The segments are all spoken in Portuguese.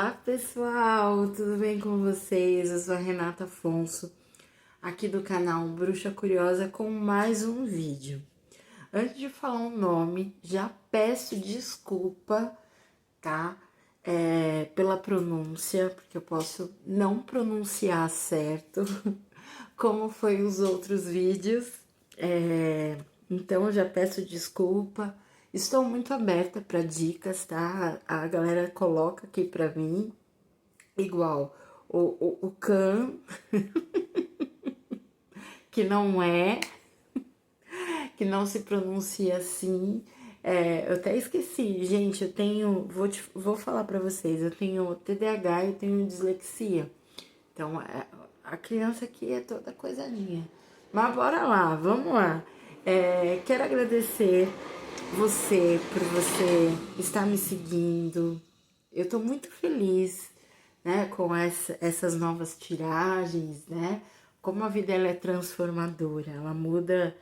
Olá pessoal, tudo bem com vocês? Eu sou a Renata Afonso, aqui do canal Bruxa Curiosa com mais um vídeo. Antes de falar o nome, já peço desculpa, tá? Pela pronúncia, porque eu posso não pronunciar certo, como foi os outros vídeos. Então eu já peço desculpa. Estou muito aberta para dicas, tá? A galera coloca aqui para mim, igual o Khan, que não é, que não se pronuncia assim. Eu até esqueci, gente, eu tenho, vou falar para vocês, eu tenho TDAH e tenho dislexia. Então, a criança aqui é toda coisadinha. Mas bora lá, vamos lá. Quero agradecer por você estar me seguindo. Eu tô muito feliz, né, com essas novas tiragens, né? Como a vida ela é transformadora, ela muda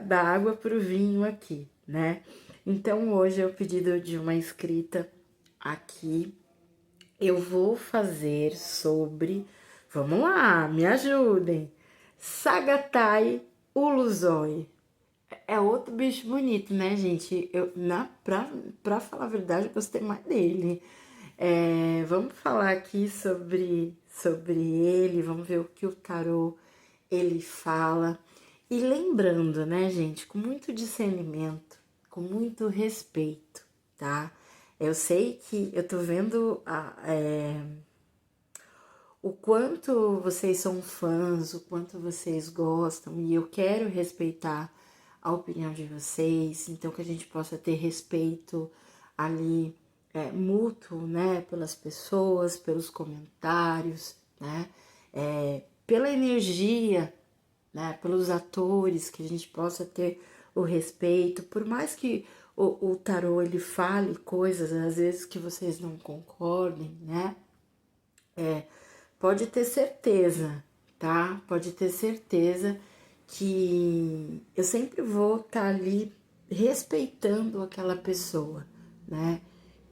da água pro vinho aqui, né? Então hoje é o pedido de uma inscrita aqui. Eu vou fazer sobre, vamos lá, me ajudem, Sagatai Uluzoi. É outro bicho bonito, né, gente? Pra falar a verdade, eu gostei mais dele. Vamos falar aqui sobre ele, vamos ver o que o tarô ele fala. E lembrando, né, gente, com muito discernimento, com muito respeito, tá? Eu sei que eu tô vendo o quanto vocês são fãs, o quanto vocês gostam, e eu quero respeitar a opinião de vocês, então que a gente possa ter respeito ali mútuo, né, pelas pessoas, pelos comentários, né, pela energia, né, pelos atores, que a gente possa ter o respeito, por mais que o tarô ele fale coisas às vezes que vocês não concordem, né, pode ter certeza, tá? Pode ter certeza que eu sempre vou estar ali respeitando aquela pessoa, né?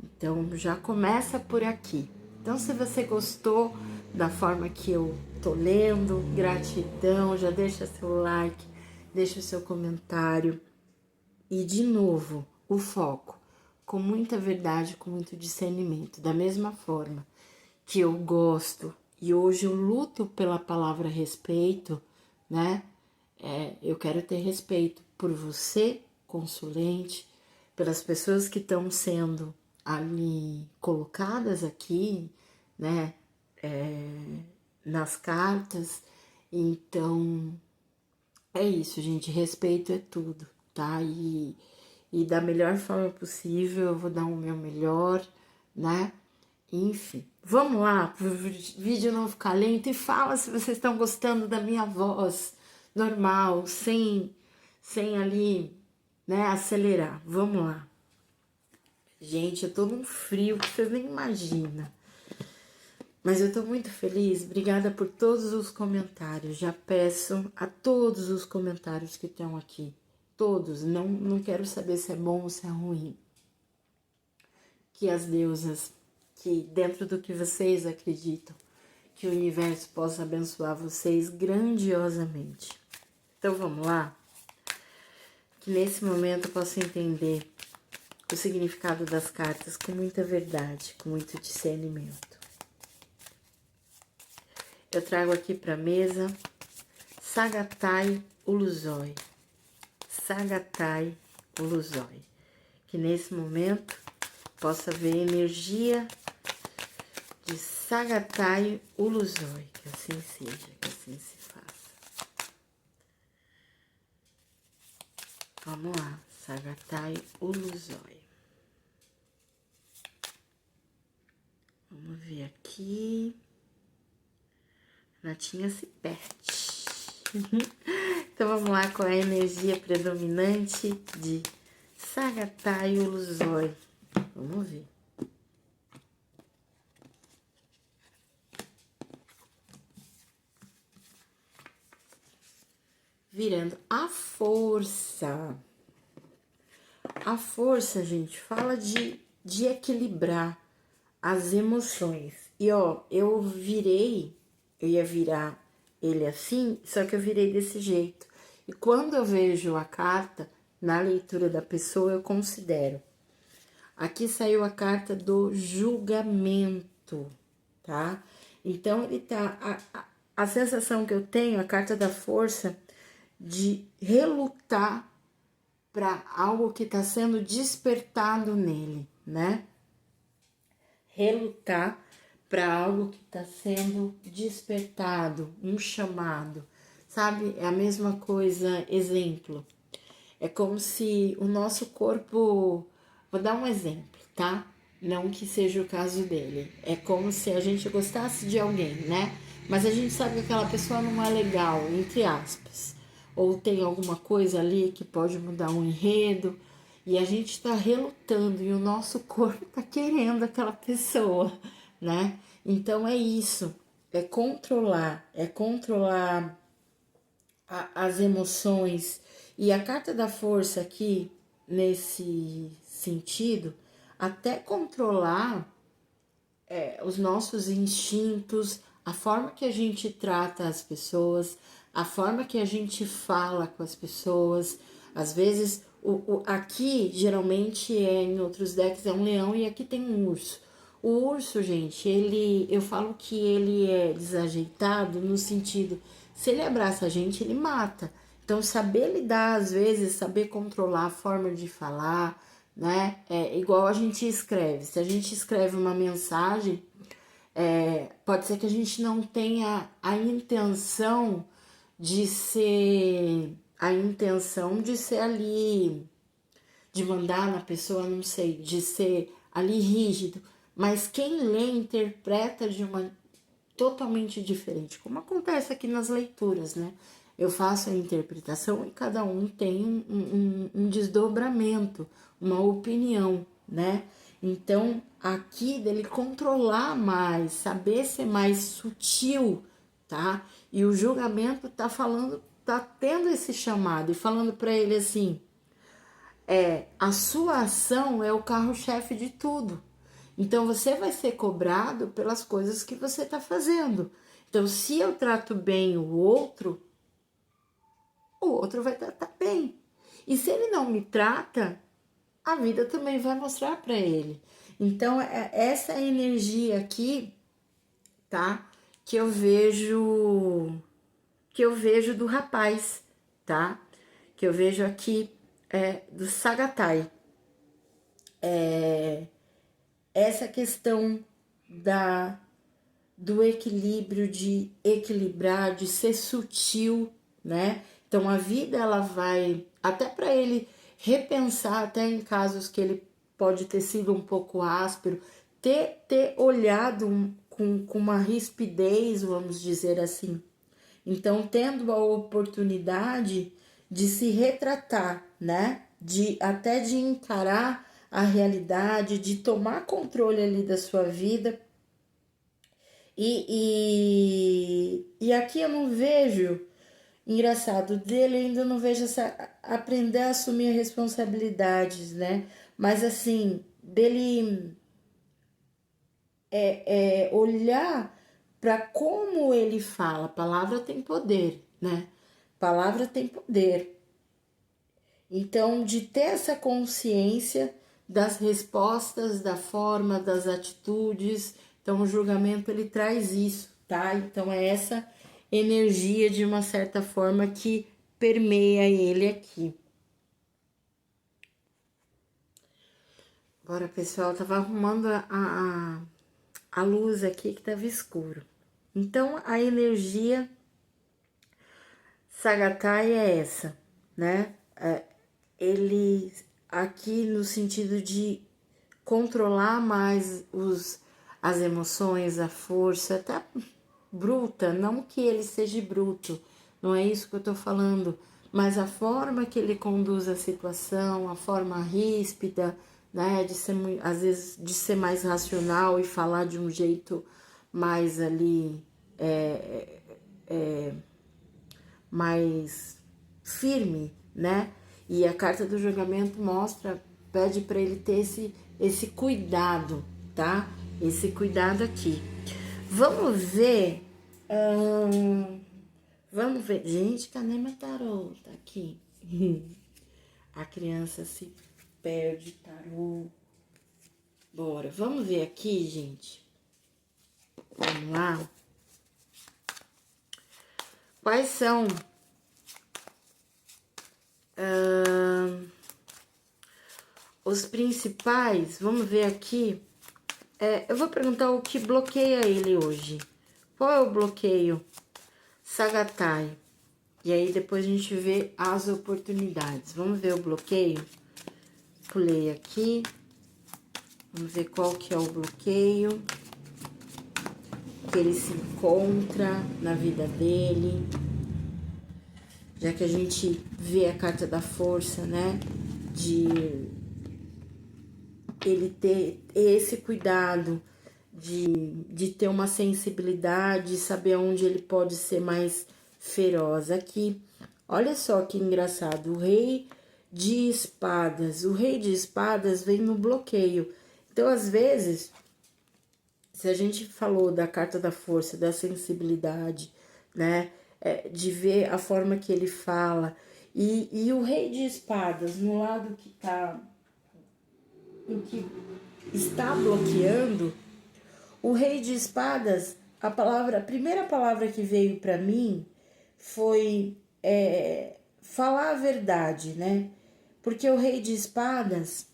Então já começa por aqui. Então, se você gostou da forma que eu tô lendo, gratidão, já deixa seu like, deixa o seu comentário. E de novo, o foco, com muita verdade, com muito discernimento, da mesma forma que eu gosto e hoje eu luto pela palavra respeito, né? Eu quero ter respeito por você, consulente, pelas pessoas que estão sendo ali colocadas aqui, né? Nas cartas. Então, é isso, gente. Respeito é tudo, tá? E da melhor forma possível, eu vou dar o meu melhor, né? Enfim, vamos lá para o vídeo não ficar lento e fala se vocês estão gostando da minha voz normal, sem ali, né, acelerar. Vamos lá. Gente, eu tô num frio que vocês nem imaginam. Mas eu tô muito feliz, obrigada por todos os comentários. Já peço a todos os comentários que estão aqui. Todos, não quero saber se é bom ou se é ruim. Que as deusas, que dentro do que vocês acreditam, que o universo possa abençoar vocês grandiosamente. Então vamos lá? Que nesse momento eu possa entender o significado das cartas com muita verdade, com muito discernimento. Eu trago aqui para a mesa Sagatai Uluzoi. Sagatai Uluzoi. Que nesse momento possa ver energia de Sagatai Uluzoi. Que assim seja, que assim se faça. Vamos lá, Sagatai Uluzoi. Vamos ver aqui. Natinha se perde. Então vamos lá com a energia predominante de Sagatai Uluzoi. Vamos ver. Virando a força. A força, gente, fala de equilibrar as emoções. E ó, eu ia virar ele assim, só que eu virei desse jeito. E quando eu vejo a carta, na leitura da pessoa, eu considero. Aqui saiu a carta do julgamento, tá? Então, ele tá... A sensação que eu tenho, a carta da força, de relutar para algo que está sendo despertado nele, né? Relutar para algo que está sendo despertado, um chamado, sabe? É a mesma coisa, exemplo. É como se o nosso corpo... Vou dar um exemplo, tá? Não que seja o caso dele. É como se a gente gostasse de alguém, né? Mas a gente sabe que aquela pessoa não é legal, entre aspas. Ou tem alguma coisa ali que pode mudar um enredo. E a gente tá relutando e o nosso corpo tá querendo aquela pessoa, né? Então é isso. É controlar as emoções. E a carta da força aqui, nesse sentido, até controlar os nossos instintos, a forma que a gente trata as pessoas, a forma que a gente fala com as pessoas. Às vezes, aqui, geralmente, em outros decks é um leão e aqui tem um urso. O urso, gente, eu falo que ele é desajeitado no sentido, se ele abraça a gente, ele mata. Então, saber lidar, às vezes, saber controlar a forma de falar, né? É igual a gente escreve. Se a gente escreve uma mensagem, pode ser que a gente não tenha a intenção de ser ali, de mandar na pessoa, não sei, de ser ali rígido, mas quem lê interpreta de uma totalmente diferente, como acontece aqui nas leituras, né? Eu faço a interpretação e cada um tem um desdobramento, uma opinião, né? Então, aqui dele controlar mais, saber ser mais sutil, tá? E o julgamento tá falando, tá tendo esse chamado e falando para ele assim: a sua ação é o carro-chefe de tudo. Então você vai ser cobrado pelas coisas que você está fazendo. Então, se eu trato bem o outro vai tratar bem. E se ele não me trata, a vida também vai mostrar para ele. Então, essa energia aqui, tá? Que eu vejo do rapaz, tá? Que eu vejo aqui do Sagatai. Essa questão do equilíbrio, de equilibrar, de ser sutil, né? Então a vida ela vai até para ele repensar, até em casos que ele pode ter sido um pouco áspero, ter olhado com uma rispidez, vamos dizer assim. Então, tendo a oportunidade de se retratar, né? Até de encarar a realidade, de tomar controle ali da sua vida. E aqui eu não vejo, engraçado, dele ainda não vejo aprender a assumir responsabilidades, né? Mas assim, dele olhar para como ele fala. Palavra tem poder, né? Palavra tem poder. Então, de ter essa consciência das respostas, da forma, das atitudes. Então, o julgamento, ele traz isso, tá? Então, é essa energia, de uma certa forma, que permeia ele aqui. Agora, pessoal, eu tava arrumando a luz aqui que tava escuro. Então, a energia Sagatai é essa, né? Ele aqui no sentido de controlar mais as emoções, a força, até bruta, não que ele seja bruto, não é isso que eu tô falando, mas a forma que ele conduz a situação, a forma ríspida, né, de ser, às vezes, de ser mais racional e falar de um jeito mais ali, mais firme, né? E a carta do julgamento pede para ele ter esse cuidado, tá? Esse cuidado aqui. Vamos ver. Vamos ver. Gente, cadê meu tarô? Tá aqui. A criança se perde, tarô. Bora. Vamos ver aqui, gente. Vamos lá. Quais são os principais? Vamos ver aqui. Eu vou perguntar o que bloqueia ele hoje. Qual é o bloqueio? Sagatai. E aí depois a gente vê as oportunidades. Vamos ver o bloqueio? Pulei aqui. Vamos ver qual que é o bloqueio que ele se encontra na vida dele. Já que a gente vê a carta da força, né? De ele ter esse cuidado de ter uma sensibilidade, saber onde ele pode ser mais feroz. Aqui, olha só que engraçado, o rei de espadas. O rei de espadas vem no bloqueio. Então, às vezes, se a gente falou da carta da força, da sensibilidade, né? De ver a forma que ele fala. E o rei de espadas, no lado que tá, o que está bloqueando, o rei de espadas, a primeira palavra que veio para mim foi falar a verdade, né? Porque o rei de espadas,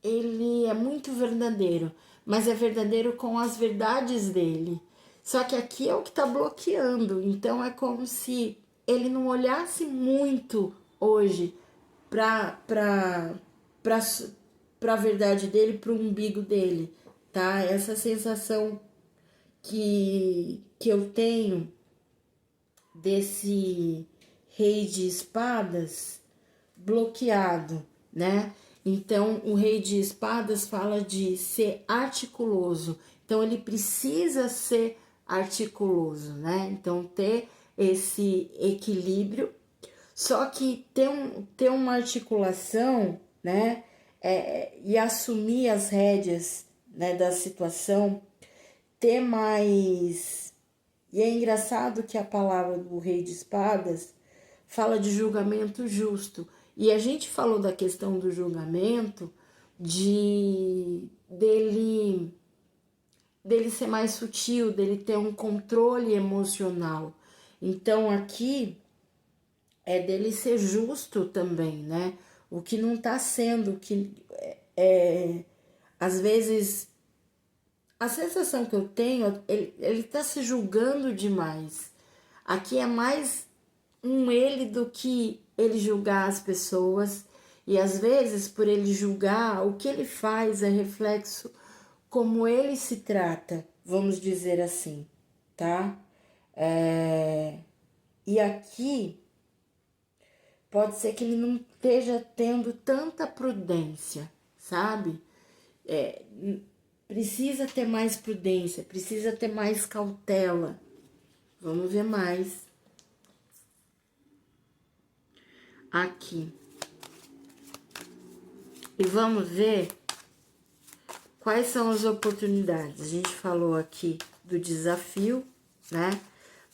ele é muito verdadeiro, mas é verdadeiro com as verdades dele. Só que aqui é o que tá bloqueando, então é como se ele não olhasse muito hoje para a verdade dele, para o umbigo dele, tá? Essa sensação que eu tenho desse rei de espadas bloqueado, né? Então, o rei de espadas fala de ser articuloso. Então, ele precisa ser articuloso, né? Então, ter esse equilíbrio. Só que ter uma articulação, né? E assumir as rédeas, né, da situação, ter mais. E é engraçado que a palavra do rei de espadas fala de julgamento justo. E a gente falou da questão do julgamento, dele ser mais sutil, dele ter um controle emocional. Então aqui é dele ser justo também, né? O que não tá sendo, que às vezes a sensação que eu tenho, ele tá se julgando demais. Aqui é mais ele do que ele julgar as pessoas. E às vezes, por ele julgar, o que ele faz é reflexo como ele se trata, vamos dizer assim, tá? E aqui pode ser que ele não esteja tendo tanta prudência, sabe? Precisa ter mais prudência, precisa ter mais cautela. Vamos ver mais aqui. E vamos ver quais são as oportunidades. A gente falou aqui do desafio, né?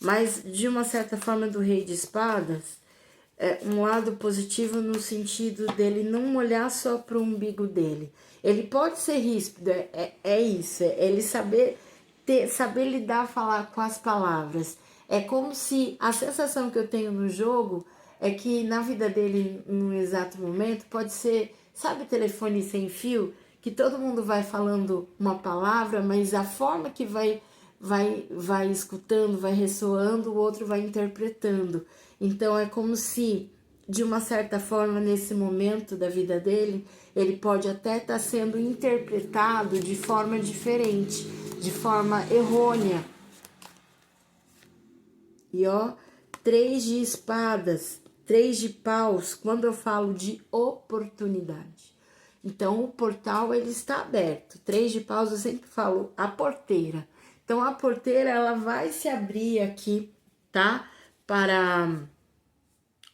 Mas, de uma certa forma, do rei de espadas, um lado positivo no sentido dele não olhar só para o umbigo dele. Ele pode ser ríspido, isso, ele saber lidar, falar com as palavras. É como se a sensação que eu tenho no jogo é que na vida dele, num exato momento, pode ser, sabe, telefone sem fio, que todo mundo vai falando uma palavra, mas a forma que vai escutando, vai ressoando, o outro vai interpretando. Então é como se, de uma certa forma, nesse momento da vida dele, ele pode até estar sendo interpretado de forma diferente, de forma errônea. E ó, 3 de espadas, 3 de paus, quando eu falo de oportunidade. Então, o portal, ele está aberto. 3 de paus, eu sempre falo a porteira. Então, a porteira, ela vai se abrir aqui, tá? Para,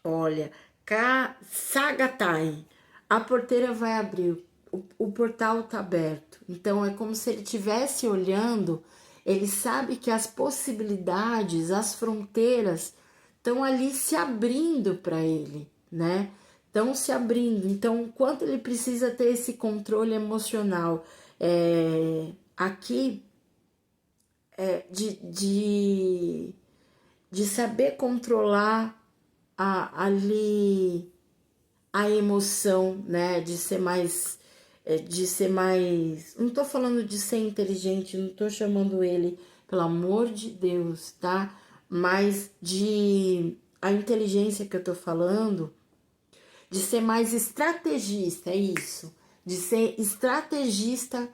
olha, Sagatai. A porteira vai abrir. o portal tá aberto. Então é como se ele estivesse olhando, ele sabe que as possibilidades, as fronteiras estão ali se abrindo para ele, né? Estão se abrindo. Então, o quanto ele precisa ter esse controle emocional aqui de saber controlar ali a emoção, né? De ser mais. Não tô falando de ser inteligente, não tô chamando ele, pelo amor de Deus, tá? Mas a inteligência que eu tô falando, de ser mais estrategista, é isso. De ser estrategista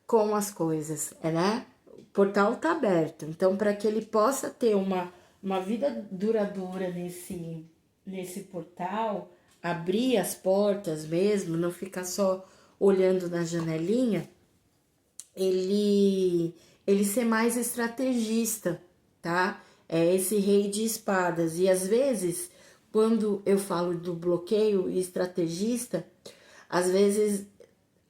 com as coisas, né? O portal tá aberto, então para que ele possa ter uma vida duradoura nesse portal, abrir as portas mesmo, não ficar só olhando na janelinha, ele ser mais estrategista, tá? É esse rei de espadas. E às vezes, quando eu falo do bloqueio estrategista, às vezes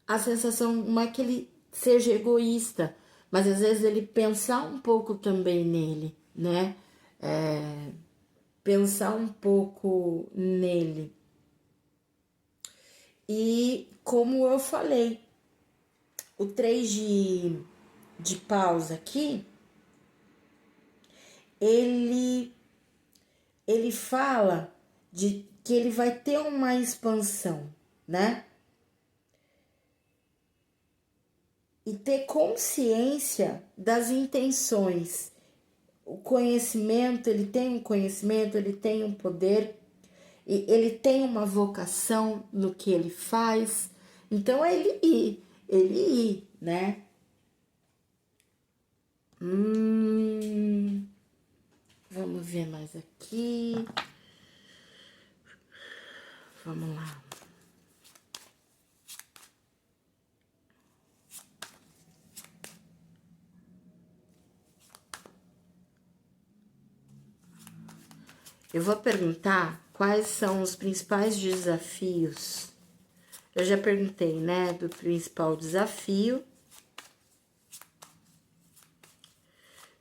a sensação não é que ele seja egoísta, mas às vezes ele pensar um pouco também nele, né? Pensar um pouco nele. E como eu falei, o 3 de pausa aqui, ele fala de que ele vai ter uma expansão, né? E ter consciência das intenções. O conhecimento, ele tem um conhecimento, ele tem um poder, e ele tem uma vocação no que ele faz. Então é ele ir, né? Vamos ver mais aqui. Vamos lá. Eu vou perguntar quais são os principais desafios. Eu já perguntei, né, do principal desafio.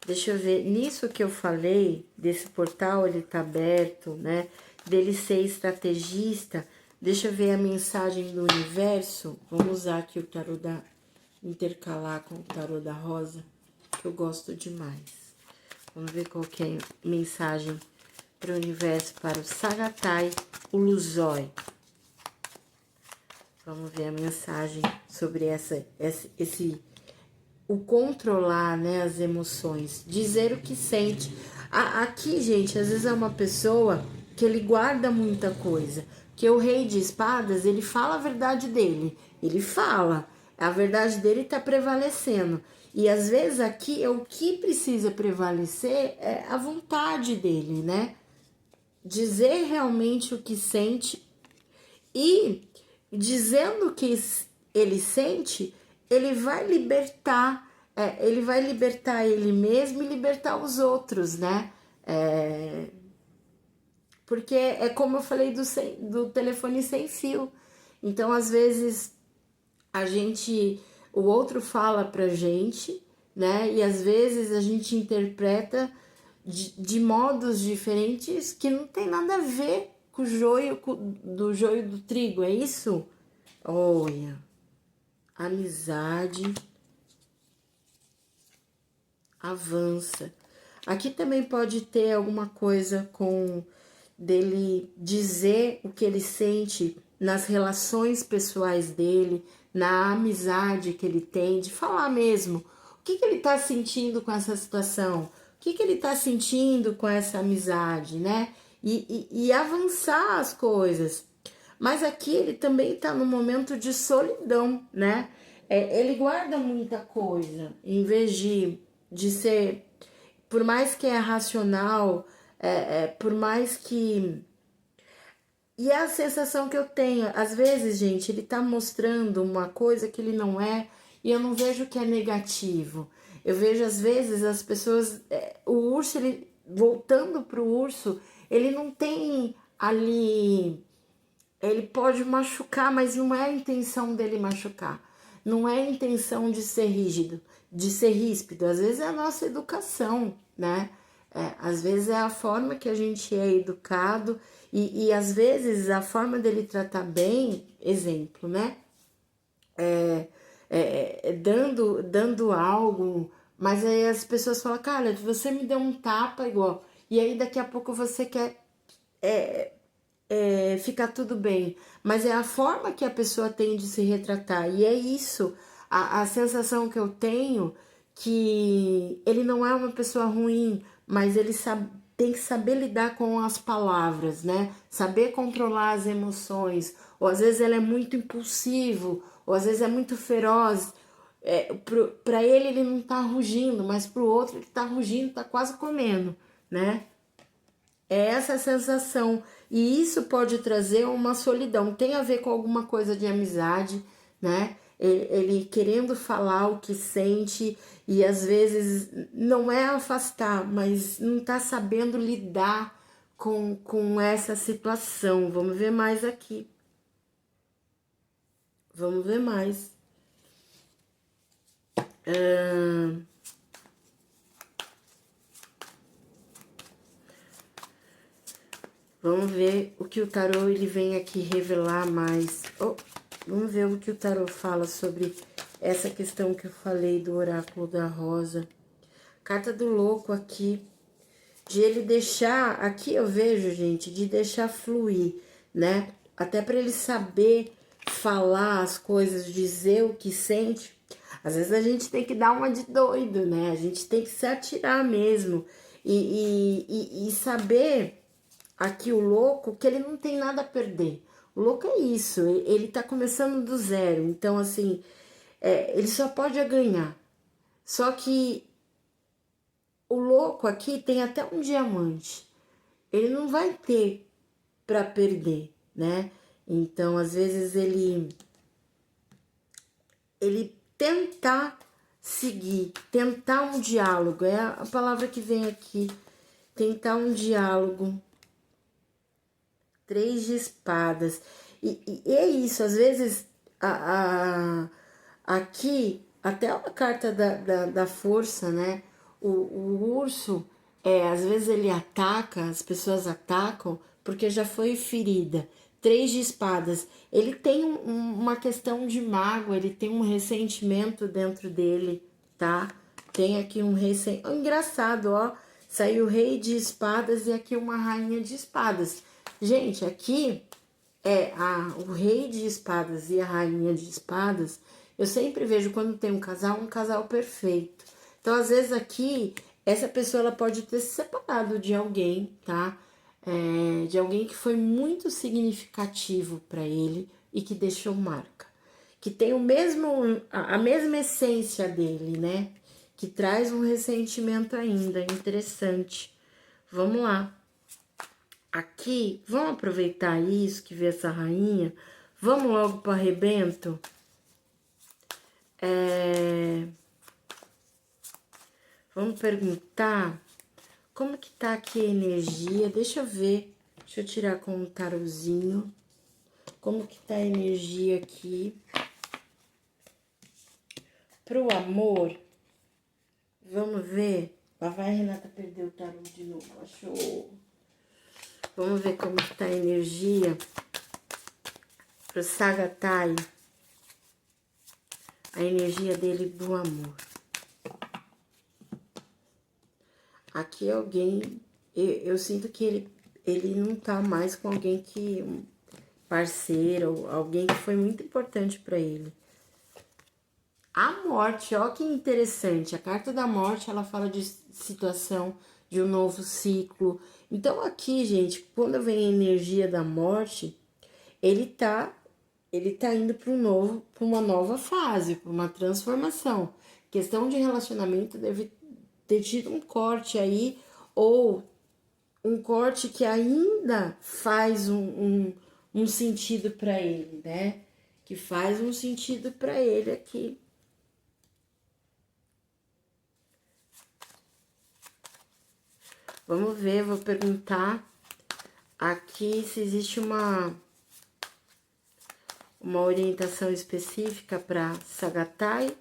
Deixa eu ver, nisso que eu falei, desse portal, ele tá aberto, né, dele ser estrategista. Deixa eu ver a mensagem do universo. Vamos usar aqui o tarô intercalar com o tarô da rosa, que eu gosto demais. Vamos ver qual que é a mensagem para o universo, para o Sagatai, o Luzói. Vamos ver a mensagem sobre o controlar, né, as emoções, dizer o que sente. Aqui, gente, às vezes é uma pessoa que ele guarda muita coisa, que o rei de espadas, ele fala a verdade dele, ele fala, a verdade dele tá prevalecendo, e às vezes aqui é o que precisa prevalecer é a vontade dele, né, dizer realmente o que sente, e dizendo o que ele sente, ele vai libertar, ele mesmo e libertar os outros, né? Porque é como eu falei do telefone sem fio. Então, às vezes, o outro fala pra gente, né? E às vezes a gente interpreta de modos diferentes que não tem nada a ver com o joio, do joio do trigo, é isso? Olha, amizade avança. Aqui também pode ter alguma coisa com dele dizer o que ele sente nas relações pessoais dele, na amizade que ele tem, de falar mesmo o que ele tá sentindo com essa situação, o que ele tá sentindo com essa amizade, né? E avançar as coisas. Mas aqui ele também tá num momento de solidão, né? Ele guarda muita coisa, em vez de ser, por mais que é racional, por mais que... E é a sensação que eu tenho, às vezes, gente, ele tá mostrando uma coisa que ele não é, e eu não vejo que é negativo. Eu vejo, às vezes, as pessoas... o urso, voltando pro urso, ele não tem ali ele pode machucar, mas não é a intenção dele machucar. Não é a intenção de ser rígido, de ser ríspido. Às vezes é a nossa educação, né? Às vezes é a forma que a gente é educado e às vezes a forma dele tratar bem, exemplo, né? Dando algo, mas aí as pessoas falam, cara, você me deu um tapa igual, e aí daqui a pouco você quer ficar tudo bem, mas é a forma que a pessoa tem de se retratar, e é isso, a sensação que eu tenho, que ele não é uma pessoa ruim, mas ele tem que saber lidar com as palavras, né? Saber controlar as emoções, ou às vezes ele é muito impulsivo, ou às vezes é muito feroz, para ele não tá rugindo, mas pro outro ele tá rugindo, tá quase comendo, né? É essa sensação. E isso pode trazer uma solidão. Tem a ver com alguma coisa de amizade, né? Ele querendo falar o que sente e às vezes não é afastar, mas não tá sabendo lidar com essa situação. Vamos ver mais aqui. Vamos ver mais. Vamos ver o que o tarô ele vem aqui revelar mais. Vamos ver o que o tarô fala sobre essa questão que eu falei do oráculo da rosa. Carta do louco aqui, de ele deixar, aqui eu vejo, gente, de deixar fluir, né? Até para ele saber falar as coisas, dizer o que sente. Às vezes a gente tem que dar uma de doido, né? A gente tem que se atirar mesmo e saber aqui o louco que ele não tem nada a perder. O louco é isso, ele tá começando do zero, então assim, ele só pode ganhar. Só que o louco aqui tem até um diamante, ele não vai ter para perder, né? Então, às vezes ele tentar seguir, tentar um diálogo, é a palavra que vem aqui, tentar um diálogo. 3 de espadas. E é isso, às vezes, aqui, até uma carta da força, né? O urso, às vezes ele ataca, as pessoas atacam, porque já foi ferida. 3 de espadas. Ele tem uma questão de mágoa, ele tem um ressentimento dentro dele, tá? Tem aqui um ressentimento. Engraçado, ó. Saiu o rei de espadas e aqui uma rainha de espadas. Gente, aqui o rei de espadas e a rainha de espadas. Eu sempre vejo quando tem um casal perfeito. Então, às vezes aqui, essa pessoa ela pode ter se separado de alguém, tá? De alguém que foi muito significativo para ele e que deixou marca. Que tem a mesma essência dele, né? Que traz um ressentimento ainda, interessante. Vamos lá. Aqui, vamos aproveitar isso, que vê essa rainha. Vamos logo para o arrebento. Vamos perguntar como que tá aqui a energia. Deixa eu ver. Deixa eu tirar com um tarozinho. Como que tá a energia aqui. Pro amor. Vamos ver. Lá vai, Renata perdeu o tarô de novo. Achou. Vamos ver como que tá a energia pro Sagatai. A energia dele do amor. Aqui alguém, eu sinto que ele não tá mais com alguém que, um parceiro, alguém que foi muito importante para ele. A morte, ó que interessante, a carta da morte, ela fala de situação, de um novo ciclo. Então aqui, gente, quando vem a energia da morte, ele tá indo para uma nova fase, para uma transformação. Questão de relacionamento deve ter tido um corte aí, ou um corte que ainda faz um sentido para ele, né? Que faz um sentido para ele aqui. Vamos ver, vou perguntar aqui se existe uma uma orientação específica para Sagatai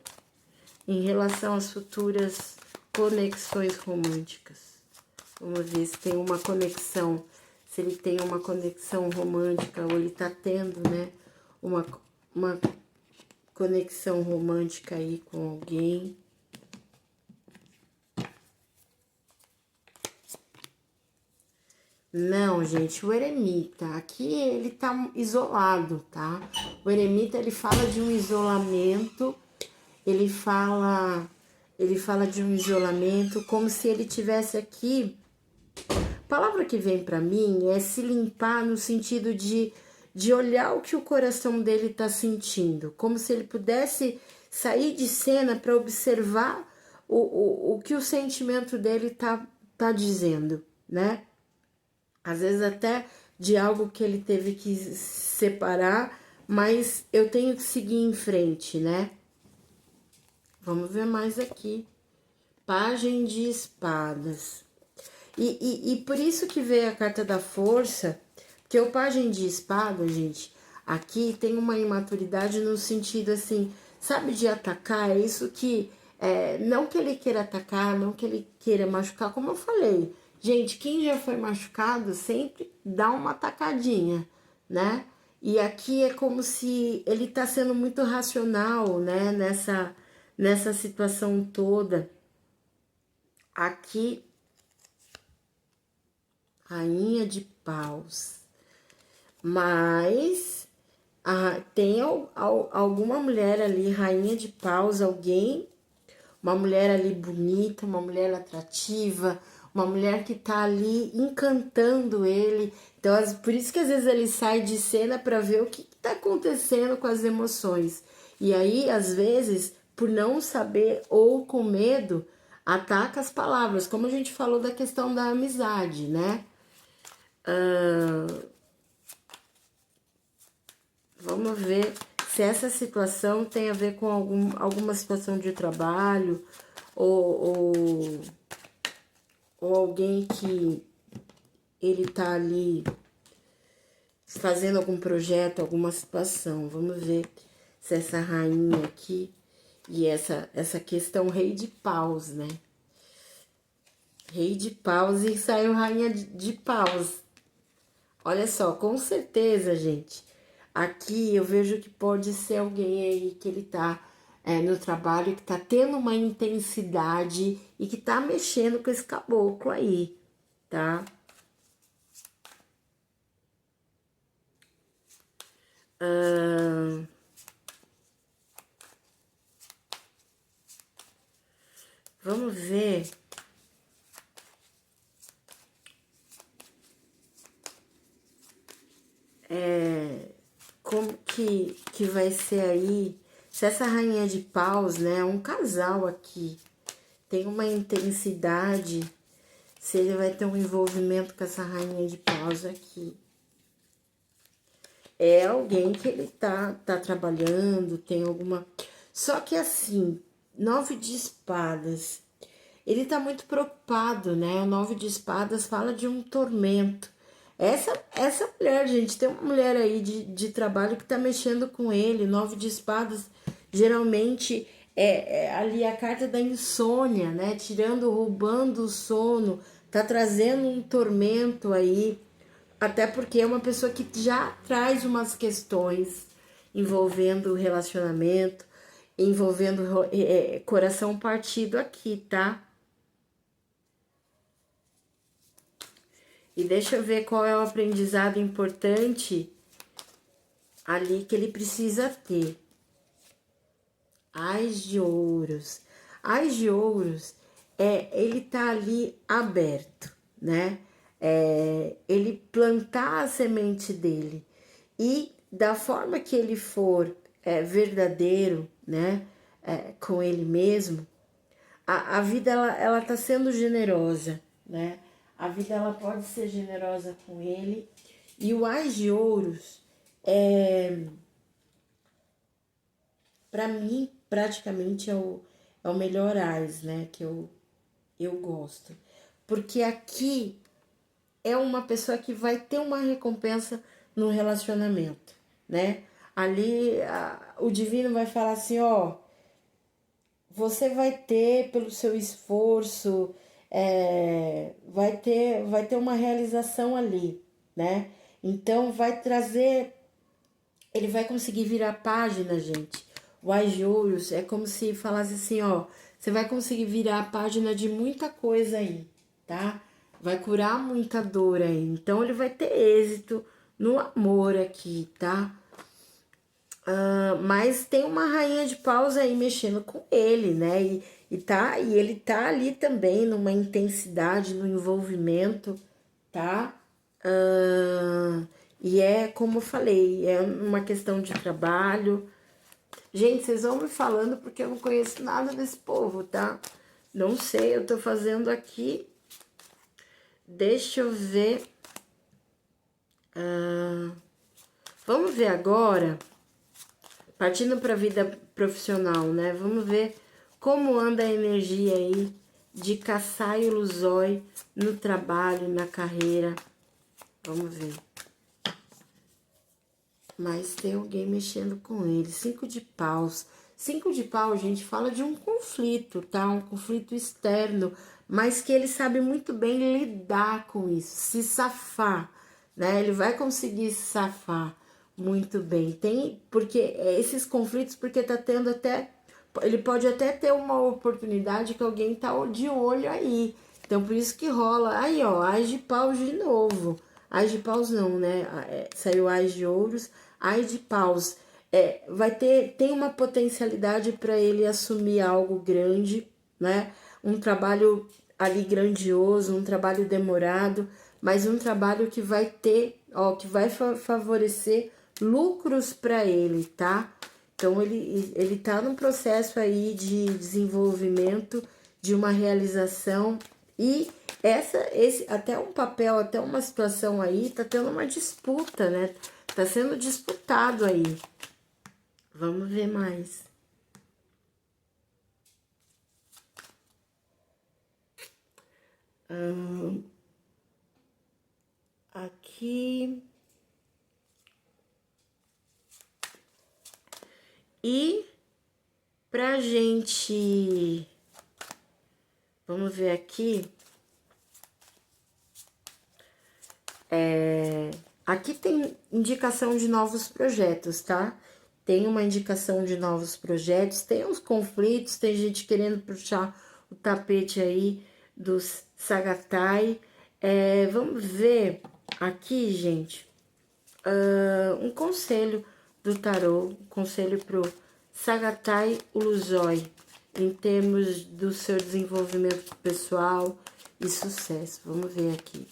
em relação às futuras conexões românticas. Vamos ver se tem uma conexão, se ele tem uma conexão romântica ou ele tá tendo, né, uma conexão romântica aí com alguém. Não, gente, o eremita, aqui ele tá isolado, tá? O eremita, ele fala de um isolamento, ele fala de um isolamento como se ele tivesse aqui. A palavra que vem para mim é se limpar no sentido de olhar o que o coração dele tá sentindo, como se ele pudesse sair de cena para observar o que o sentimento dele tá dizendo, né? Às vezes até de algo que ele teve que separar, mas eu tenho que seguir em frente, né? Vamos ver mais aqui. Pajem de espadas. E por isso que veio a carta da força, porque o pajem de espadas, gente, aqui tem uma imaturidade no sentido assim, sabe, de atacar, é isso que, não que ele queira atacar, não que ele queira machucar, como eu falei, gente, quem já foi machucado sempre dá uma atacadinha, né? E aqui é como se ele tá sendo muito racional, né, nessa situação toda. Aqui, Rainha de Paus. Mas tem alguma mulher ali, Rainha de Paus, alguém, uma mulher ali bonita, uma mulher atrativa, uma mulher que tá ali encantando ele. Então, por isso que às vezes ele sai de cena para ver o que tá acontecendo com as emoções. E aí, às vezes, por não saber ou com medo, ataca as palavras, como a gente falou da questão da amizade, né? Vamos ver se essa situação tem a ver com alguma situação de trabalho ou alguém que ele tá ali fazendo algum projeto, alguma situação. Vamos ver se essa rainha aqui e essa questão rei de paus, né? Rei de paus e saiu rainha de paus. Olha só, com certeza, gente, aqui eu vejo que pode ser alguém aí que ele tá no trabalho, que tá tendo uma intensidade e que tá mexendo com esse caboclo aí, tá? Vamos ver. Como que vai ser aí, se essa rainha de paus, né, é um casal aqui, tem uma intensidade, se ele vai ter um envolvimento com essa rainha de paus aqui. É alguém que ele tá trabalhando, tem alguma... Só que assim, 9 de espadas, ele tá muito preocupado, né? O 9 de espadas fala de um tormento. Essa mulher, gente, tem uma mulher aí de trabalho que tá mexendo com ele. 9 de espadas, geralmente, é ali a carta da insônia, né? Tirando, roubando o sono, tá trazendo um tormento aí. Até porque é uma pessoa que já traz umas questões envolvendo o relacionamento, envolvendo coração partido aqui, tá? E deixa eu ver qual é o aprendizado importante ali que ele precisa ter. Ás de ouros. Ás de ouros, ele tá ali aberto, né? Ele plantar a semente dele. E da forma que ele for verdadeiro, né? Com ele mesmo, a vida ela tá sendo generosa, né? A vida ela pode ser generosa com ele. E o Ás de Ouros para mim praticamente é o melhor Ás, né? Que eu gosto. Porque aqui é uma pessoa que vai ter uma recompensa no relacionamento, né? ali o divino vai falar assim, ó, você vai ter, pelo seu esforço, vai ter uma realização ali, né? Então vai trazer, ele vai conseguir virar a página, gente. O Ais de Ouros é como se falasse assim, ó, você vai conseguir virar a página de muita coisa aí, tá? Vai curar muita dor aí. Então ele vai ter êxito no amor aqui, tá? Mas tem uma rainha de paus aí mexendo com ele, né? E ele tá ali também numa intensidade, no envolvimento, tá? E é como eu falei, é uma questão de trabalho. Gente, vocês vão me falando porque eu não conheço nada desse povo, tá? Não sei, eu tô fazendo aqui. Deixa eu ver. Vamos ver agora. Partindo para a vida profissional, né? Vamos ver como anda a energia aí de Kassai Luzoi no trabalho, na carreira. Vamos ver. Mas tem alguém mexendo com ele. 5 de paus. 5 de paus, gente, fala de um conflito, tá? Um conflito externo, mas que ele sabe muito bem lidar com isso, se safar, né? Ele vai conseguir se safar muito bem. Tem, porque esses conflitos, porque tá tendo até, ele pode até ter uma oportunidade que alguém tá de olho aí. Então, por isso que rola. Aí, ó, Ás de paus de novo. Ás de paus não, né? Saiu Ás de ouros, Ás de paus. Tem uma potencialidade para ele assumir algo grande, né? Um trabalho ali grandioso, um trabalho demorado, mas um trabalho que vai ter, ó, que vai favorecer lucros para ele, tá? Então ele tá num processo aí de desenvolvimento, de uma realização e esse até um papel, até uma situação aí tá tendo uma disputa, né? Tá sendo disputado aí. Vamos ver mais. Aqui. E pra gente. Vamos ver aqui. Aqui tem indicação de novos projetos, tá? Tem uma indicação de novos projetos, tem uns conflitos, tem gente querendo puxar o tapete aí dos Sagatai. Vamos ver aqui, gente, um conselho do tarô, um conselho pro Sagatai Uluzoi, em termos do seu desenvolvimento pessoal e sucesso. Vamos ver aqui.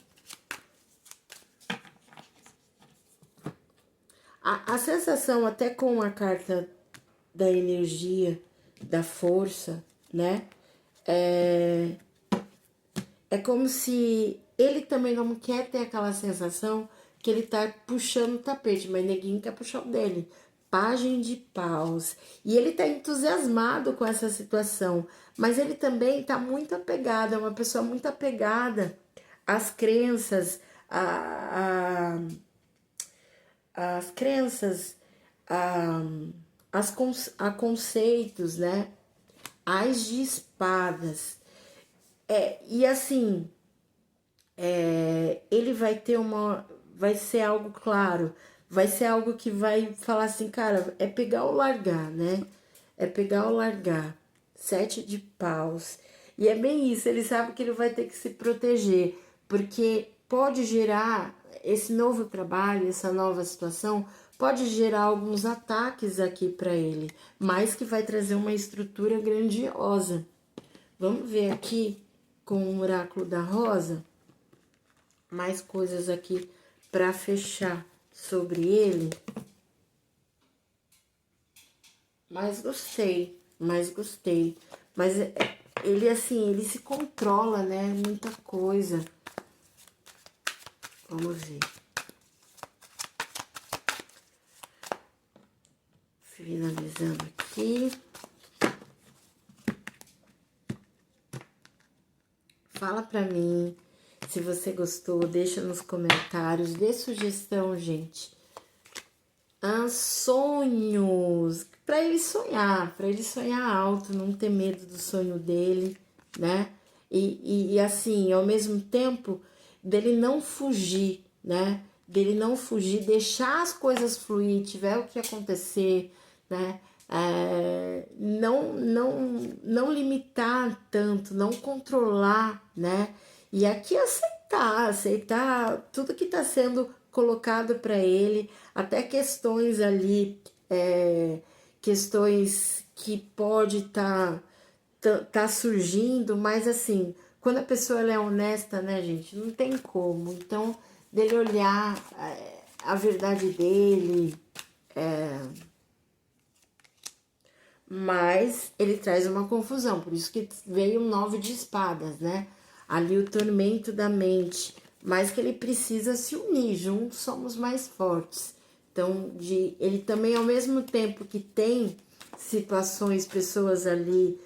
A sensação, até com a carta da energia, da força, né? É como se ele também não quer ter aquela sensação que ele tá puxando o tapete, mas neguinho quer puxar o dele. Pagem de paus. E ele tá entusiasmado com essa situação, mas ele também tá muito apegado, é uma pessoa muito apegada às crenças, às crenças, a, a conceitos, né? Ás de espadas. E assim, ele vai ter uma. Vai ser algo claro. Vai ser algo que vai falar assim, cara, é pegar ou largar, né? É pegar ou largar. 7 de paus. E é bem isso, ele sabe que ele vai ter que se proteger, porque pode gerar esse novo trabalho, essa nova situação, pode gerar alguns ataques aqui para ele, mas que vai trazer uma estrutura grandiosa. Vamos ver aqui com o oráculo da rosa, mais coisas aqui para fechar sobre ele. Mas gostei, mas gostei. Mas ele, assim, ele se controla, né? Muita coisa. Vamos ver. Finalizando aqui. Fala pra mim se você gostou, deixa nos comentários, dê sugestão, gente. Sonhos, para ele sonhar alto, não ter medo do sonho dele, né? E assim, ao mesmo tempo, dele não fugir, né? Dele não fugir, deixar as coisas fluir, tiver o que acontecer, né? Não limitar tanto, não controlar, né? E aqui aceitar tudo que está sendo colocado para ele, até questões ali, questões que pode tá surgindo, mas assim, quando a pessoa ela é honesta, né, gente, não tem como. Então, dele olhar a verdade dele, mas ele traz uma confusão, por isso que veio um 9 de espadas, né? Ali o tormento da mente, mas que ele precisa se unir, juntos somos mais fortes. Então, ele também, ao mesmo tempo que tem situações, pessoas ali,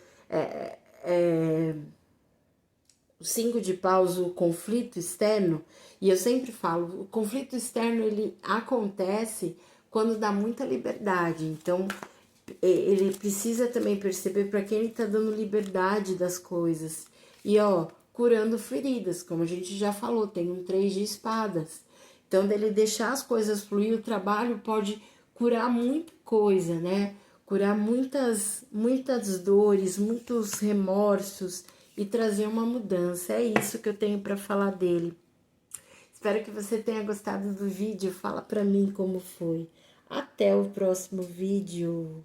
o 5 de paus, o conflito externo, e eu sempre falo, o conflito externo ele acontece quando dá muita liberdade, então ele precisa também perceber para quem ele tá dando liberdade das coisas. E ó, curando feridas, como a gente já falou, tem um 3 de espadas. Então, dele deixar as coisas fluir, o trabalho pode curar muita coisa, né? Curar muitas dores, muitos remorsos e trazer uma mudança. É isso que eu tenho para falar dele. Espero que você tenha gostado do vídeo. Fala para mim como foi. Até o próximo vídeo.